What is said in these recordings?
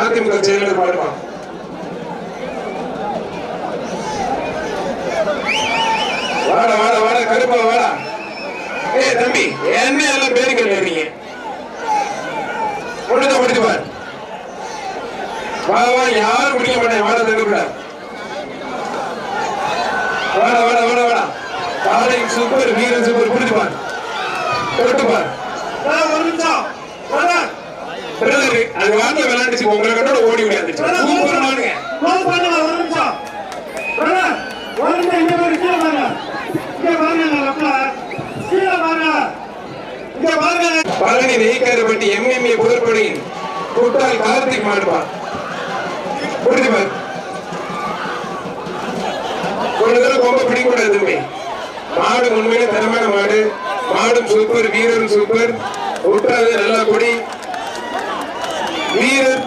அதிமுக செயலர் பாடுவான். வாடா வாடா வாடா கருப்பா வாடா. ஏய் தம்பி என்ன எல்லாம் பேரு கேட்கறீங்க? முடிஞ்ச முடிச்சு பாரு. வா வா யாரும் முடிக்க மாட்டேன். வாடா தருப்பா. வாடா வாடா வாடா வாடா. காலை சூப்பர் வீரன் சூப்பர் முடிச்சு பாரு. தொட்டு பாரு. ஒரு நிமிஷம் வாடா. பிரதர் அது வாங்க விளையாண்டுச்சு உங்களை கண்டோட ஓடி விளையாண்டுச்சு. சூப்பர் மாடுங்க. க்ளோஸ் பண்ணுங்க ஒரு நிமிஷம். பிரதர் ஒரு நிமிஷம் இங்க பாரு கீழ பாருங்க. இங்க பாருங்க லப்ல. கீழ பாருங்க. இங்க பாருங்க. பழனி நெய்க்காரப்பட்டி எம்எம்ஏ புதற்படியின் குட்டால் கார்த்திக் மாடுப்பா. புரிஞ்சு பாரு. ஒரு தடவை ரொம்ப பிடிக்கூடாது. மாடு உண்மையிலே தரமான மாடு. மாடும் சூப்பர் வீரரும் சூப்பர். விட்டாது நல்லா கொடி வீரர்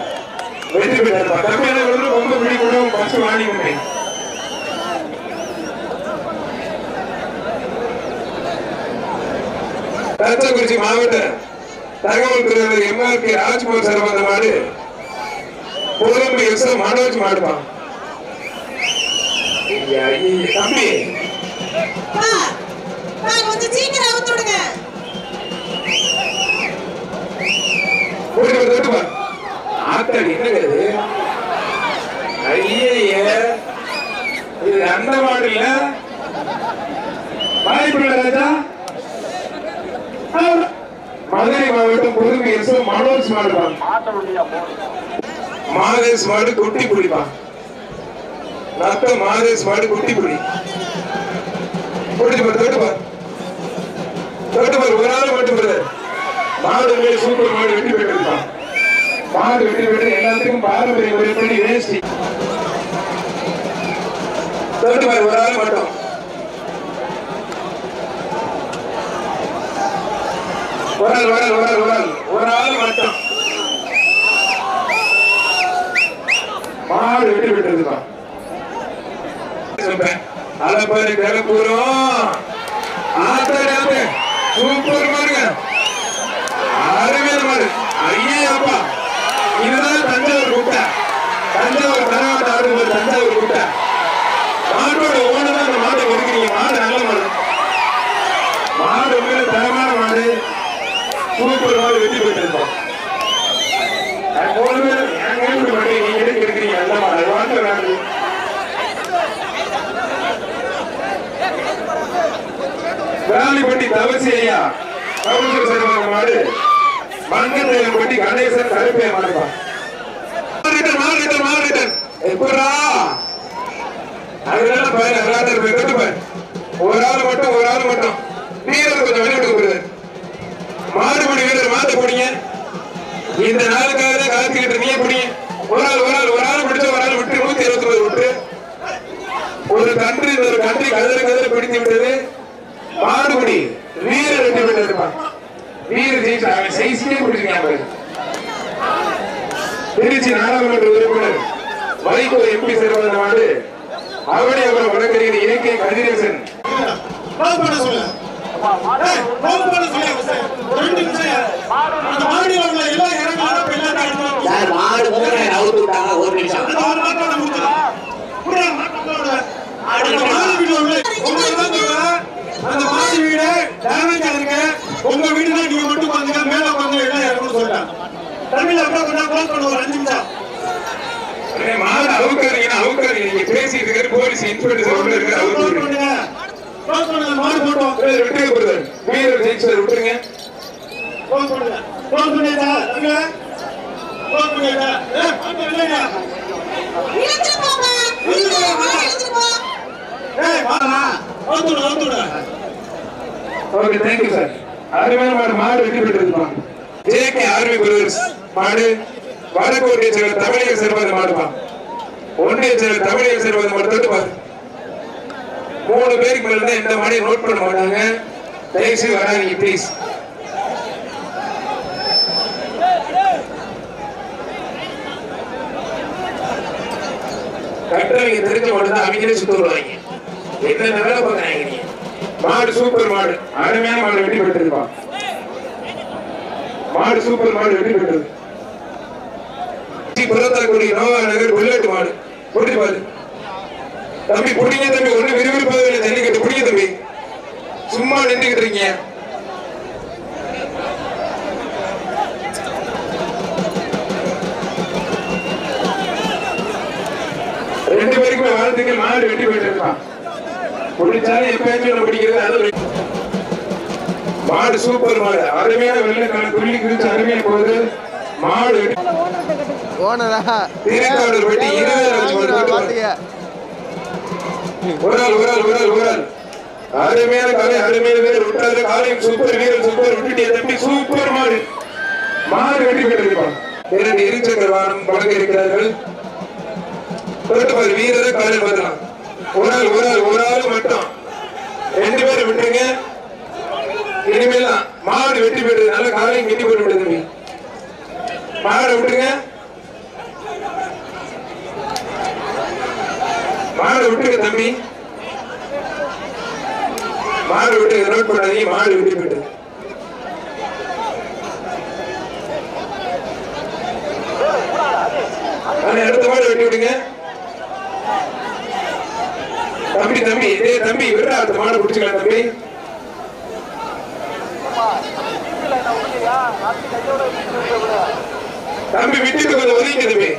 வெற்றி பெற்றார். தமிழக ரொம்ப பிடிக்கூடும். பஸ் வாணி உண்மை தச்சக்குறிச்சி மாவட்ட தகவல் துறை எம்ஆர்பி ராஜ்குமார் சார் வந்த மாடு புலம்பு எஸ் மனோஜ் மாடுப்பான். தம்பி கொஞ்சம் சீக்கிரம் அவுத்துடுங்க. ஆத்தாடி என்னது? ஐயே இது அந்த மாடு இல்ல. வாய்ப்புள்ள ராஜா மதுரை மாவட்டம் புதுமை எஸ் மனோஜ் மாடுப்பான். மாதேஷ் மாடு குட்டி புடிப்பான். நத்த மாதேஷ் மாடு குட்டி புடி புடிச்சு பாரு. தொட்டு பாரு. ஒரு ஆள் மட்டும் பிரதர். மாடு சூப்பர் மாடு வெட்டி போயிட்டு மாடு வெட்டி போயிட்டு எல்லாத்துக்கும் பாரம்பரிய முறைப்படி வேஷ்டி. தொட்டு பாரு. ஒரு ஆள் மட்டும். ஒரு ஆள் மட்டும் மாடு வெட்டி விட்டுருப்பா. அலப்பாரி கிளப்பூரம் சூப்பர் மாடுங்க. அருமையான மாடு. ஐயே அப்பா இதுதான் தஞ்சாவூர் கூட்ட. தஞ்சாவூர் கரகாட்ட ஆடுவது தஞ்சாவூர் கூட்ட. மாட்டோட ஓனதான் அந்த மாட்டை கொடுக்குறீங்க. மாடு நல்ல மாடு. மாடு உண்மையில தரமான மாடு. சூப்பர் மாடு வெற்றி பெற்றிருப்போம். நீங்க எடுக்கிறீங்க நல்ல மாடு. வாழ்க்கை நாடு வேலிப்பட்டி தவசி ஐயா கவுன்சிலர் சார் மாடு. மங்கப்பட்டி கணேசன் கருப்பைய மாடுப்பா. எப்படா அதனால ஒரு ஆள் மட்டும் வீரர் கொஞ்சம் வெளியிட்டு மாடுபடி வீரர் மாத்த போனீங்க. இந்த நாளுக்காக தான் காத்துக்கிட்டு நீ பிடிங்க. ஒரு ஆள் பிடிச்ச ஒரு ஆள் விட்டு 129 விட்டு ஒரு கன்று கதற பிடித்து விட்டது. மாடுபடி வீரர் வெற்றி பெற்றிருப்பான். வீரர் ஜெயிச்சு அவன் சைஸ்க்கே பிடிச்சிருக்கான். திருச்சி நாடாளுமன்ற உறுப்பினர் வைகோ எம்பி சேர்ந்த மாடு. அவனே அப்புறம் வழக்கறிஞர் இயற்கை கதிரேசன் உங்க வீடு தான் நீங்க மட்டும் பாருங்க. மேல பாருங்க எல்லாம் இறங்கணும் சொல்லிட்டாங்க. தமிழ்ல அப்படியே கொஞ்சம் க்ளோஸ் பண்ண ஒரு 5 நிமிஷம். மாடு அவுக்காதீங்க. நீங்க பேசிட்டு இருக்க போலீஸ் இன்ஸ்பெக்டர் உள்ள இருக்கு. க்ளோஸ் பண்ணுங்க. க்ளோஸ் பண்ணுங்க. மாடு போட்டோம். விட்டுங்க பிரதர். வீரர் ஜெயிச்சார் விட்டுருங்க. க்ளோஸ் பண்ணுங்க. க்ளோஸ் பண்ணுங்க. அங்க க்ளோஸ் பண்ணுங்க. மாடு இல்லையா? இழுத்து போங்க. இழுத்து போ. ஏய் வாடா. வந்துடு. Okay thank you sir. அருமையான மாடு வெற்றி பெற்றிருப்பான். ஜேகே ஆர்மி பிரதர்ஸ் மாடு. வடக்கோட்டை சேர்ந்த தமிழக சேர்வது மாடுப்பா. ஒன்றிய சேர்ந்த தமிழக சேர்வது மாடு. தொட்டு பாரு. 3 பேருக்கு மேல இருந்தா இந்த மாடியை நோட் பண்ண மாட்டாங்க. தயவுசெய்து வராதீங்க ப்ளீஸ். கட்டுறவங்க தெரிஞ்ச மாடு தான் அவங்களே சுத்த வருவாங்க. என்ன வேலை பார்க்கறாங்க நீங்க? மாடு சூப்பர் மாடு. அருமையான மாடு வெற்றி பெற்றிருப்பான். மாடு சூப்பர் மாடு வெற்றி பெற்றது. திருச்சி புறத்தாக்குடி நோவா நகர் புல்லட் மாடு போட்டி பாரு தம்பி. பிடிங்க தம்பி, ஒண்ணு விறுவிறுப்பாக இல்லை, ஜல்லிக்கட்டு பிடிங்க தம்பி. சும்மா நின்றுகிட்டு இருக்கீங்க. ரெண்டு பேருக்குமே வாழ்த்துக்கள். மாடு வெட்டி போயிட்டு இருப்பான். பிடிச்சாலும் எப்பயாச்சும் பிடிக்கிறது. அது மாடு சூப்பர் மாடு, அருமையான வெள்ளைக்கான துள்ளி குறிச்சு அருமையா போகுது மாடு. திருக்காவலூர் வெட்டி 20 ஒரு ஆள் அருமையான காலை, அருமையான வீரர் விட்டாரு. காலையும் சூப்பர் வீரர், சூப்பர் விட்டுட்டிய தம்பி, சூப்பர் மாடு. மாடு வெட்டி போயிட்டு இரண்டு இருசக்கர வாகனம் வழங்க இருக்கிறார்கள். வீரரை காலையில் வரலாம். ஒரு ஆள் மட்டும், ரெண்டு பேரும் விட்டுருங்க. இனிமேல் தான் மாடு வெட்டி போயிடுது. நல்ல காலையும் கட்டி போட்டு விடுது தம்பி. மாடை விட்டுருங்க, மாடு விட்டுருங்க தம்பி. மாடு விட்டு நோட் பண்ணாதீங்க. மாடு வெட்டி போயிட்டு அடுத்த மாடு வெட்டி விடுங்க தம்பி. தம்பி இதே தம்பி விடுற அடுத்த மாடு பிடிச்சுக்கலாம் தம்பி. தம்பி விட்டுட்டு கொஞ்சம் ஒதுங்க தம்பி.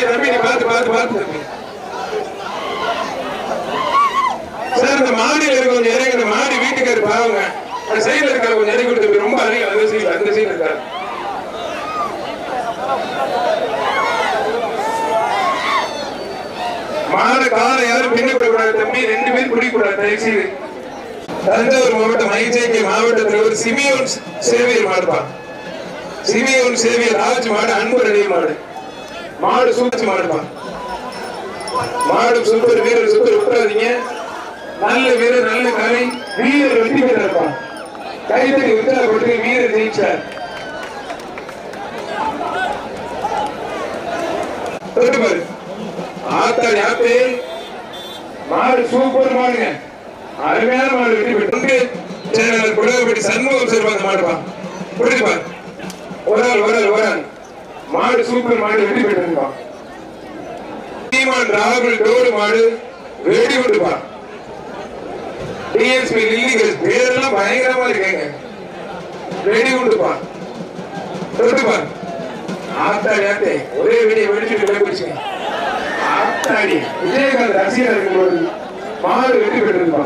தம்பி நீ பார்த்து தம்பி. சார் இந்த மாடியில் இருக்க கொஞ்சம் இறங்க. இந்த மாடி வீட்டுக்காரு பாவங்க, அந்த சைடுல இருக்காரு, கொஞ்சம் இறங்கி கொடுத்து ரொம்ப அருகில். அந்த சைடு இருக்காரு. மாட காலை யாரும் பின்னக்கூடாது தம்பி. ரெண்டு பேரும் பிடிக்கூடாது தயவு செய்து. தஞ்சாவூர் மாவட்டம் ஐஜேகே மாவட்ட தலைவர் சிமியோன் சேவியர் மாடுப்பா. சிமியோன் சேவியர் ராஜ் மாடு, அன்பு அடைய மாடு. மாடு சூழ்ச்சி மாடுப்பா. மாடு சூப்பர் வீரர், சூப்பர் விட்டுறாதீங்க. நல்ல வீரர், நல்ல கலை வீரர், வெற்றி பெற்றப்பா. கைத்தறி உற்சாகப்பட்டு வீரர் ஜெயிச்சார். பாரு ஆத்தாடி ஆத்தே, மாடு சூப்பர் மாடுங்க, அருமையான மாடு. வெற்றி பெற்று சேனல் குடகப்பட்டி சண்முகம் சார் மாடுப்பா. புரியுதுப்பா. ஒரு ஆள் மாடு சூப்பர் மாடு வெற்றி பெற்றிருப்பா. சீமான் ராகுல் டோடு மாடு வெடி விட்டுப்பா. டிஎஸ்பி லில்லிகள் பேரெல்லாம் பயங்கரமா இருக்காங்க. வெடி விட்டுப்பா. தொட்டுப்பா. ஆத்தாடி ஆத்தே, ஒரே வெடியை வெடிச்சுட்டு போயிடுச்சுங்க. ஆத்தாடி விஜயகாந்த் ரசிகர் இருக்கும்போது மாடு வெற்றி பெற்றிருப்பா.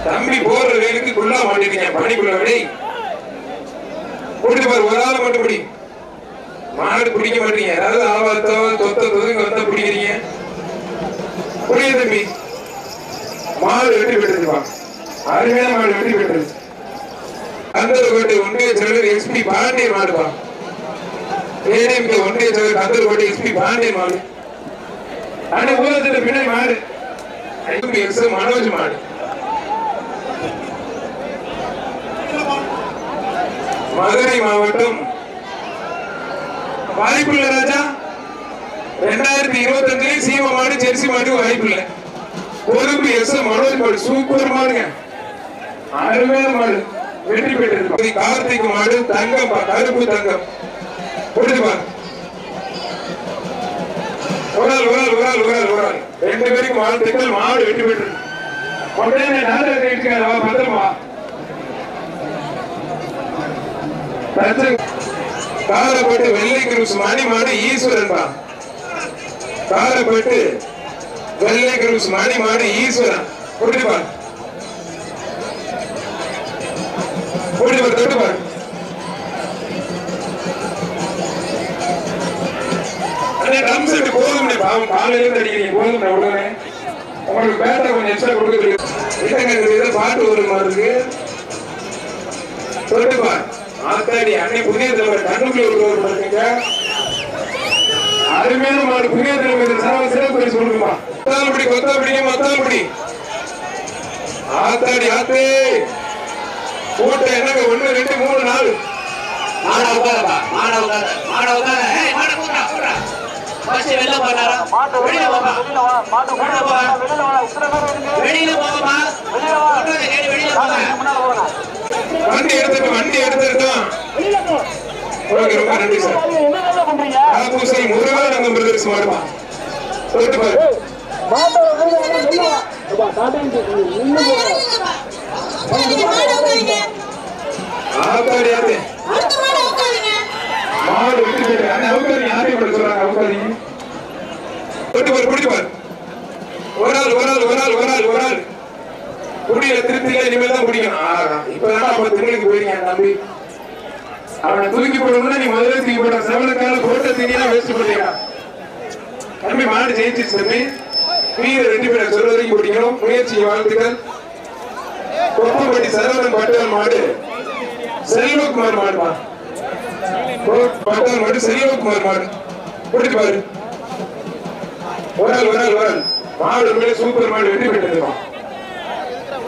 தம்பி போற வேலைக்கு குள்ளா மாட்டிருக்கீங்க. பணிக்குள்ள விடை போட்டு பாரு. ஒரு ஆளை மட்டும் பிடி. மாடு பிடிக்க மாட்டீங்க. யாராவது ஆபாத்தோ தொத்த தொதுங்க வந்தா பிடிக்கிறீங்க. புரிய தம்பி. மாடு வெற்றி பெற்றிருப்பா. அருமையான மாடு வெற்றி பெற்றது. கந்தர்கோட்டை ஒன்றிய செயலர் எஸ்பி பாண்டியன் மாடுப்பா. ஏடிஎம்கே ஒன்றிய செயலர் கந்தர்கோட்டை எஸ்பி பாண்டியன் மாடு. அந்த ஊரத்துல பின்னாடி மாடு மனோஜ் மாடு. மதுரை மாவட்டம் வாய்ப்புள்ள ராஜா 2025 சீம மாடு, ஜெர்சி மாடு வாய்ப்புள்ள. பொறுப்பு எஸ் மனோஜ் மாடு சூப்பர் மாடுங்க, அருமையான மாடு வெற்றி பெற்றது. கார்த்திக் மாடு தங்கம், கருப்பு தங்கம். புரிஞ்சுப்பா. ஒரு ஆள் ரெண்டு பேருக்கு வாழ்த்துக்கள். மாடு வெற்றி பெற்றது. பத்திரமா காரப்பட்டு வெள்ளை கிருஸ் மணி மாடு ஈஸ்வரன் பா. காரப்பட்டு வெள்ளை கிருஸ் மணி மாடு ஈஸ்வரன். புரிஞ்சுப்பா. தொட்டுப்பா. ட்ரம் செட் போதும். பாவம் காலையில இருந்து அடிக்கிறீங்க. போதும் உடனே உங்களுக்கு பேட்டை கொஞ்சம் எக்ஸ்ட்ரா கொடுக்குறது. பாட்டு ஒரு மாதிரி இருக்கு. தொட்டுப்பா. ஆத்தாடி அன்னை புதிய தலைவர் கண்ணுக்குள்ள இருக்கீங்க. அருமையான மாடு. புதிய தலைவர் சிறப்பு பரிசு கொடுக்குமா. கொத்தாப்படி மத்தாப்படி. ஆத்தாடி ஆத்தே கூட்ட என்னங்க 1 2 3 4 மாட உட்காரப்பா. மாட உட்கார. வெளியில போறா. வெளியில போப்பா. வெளியில போப்பா. வெளியில போங்க. வண்டி எடுத்துட்டோம். ஓகே ரொம்ப நன்றி சார் பூசை முருகானந்தம் பிரதர்ஸ் மாடுமா போட்டு பாரு ஆத்தாடியாதே மாடு விட்டு போயிட்டு அந்த அவுக்காரி யாரையும் பண்ண சொல்றாங்க அவுக்காரி போட்டு பாரு பிடிச்சு பாரு ஒரு ஆள் குடியில திருப்தியில இனிமேல் தான் குடிக்கணும் இப்ப அப்ப திருமணிக்கு போயிருக்கீங்க தம்பி அவனை தூக்கி போடணும்னா நீ முதல்ல தூக்கி போட செவனுக்கால போட்ட தீனியா வேஸ்ட் பண்ணியா தம்பி மாடு ஜெயிச்சிருச்சு தம்பி வீர 2 பேரை சொல்ல வரைக்கும் பிடிக்கணும் முயற்சி வாழ்த்துக்கள் கொப்பம்பட்டி சரவணன் பட்டால் மாடு செல்வகுமார் மாடுமா பட்டால் மாடு செல்வகுமார் மாடு பிடிச்சு பாரு ஒரு ஆள் மாடு மேல சூப்பர் மாடு வெற்றி பெற்றிருக்கோம்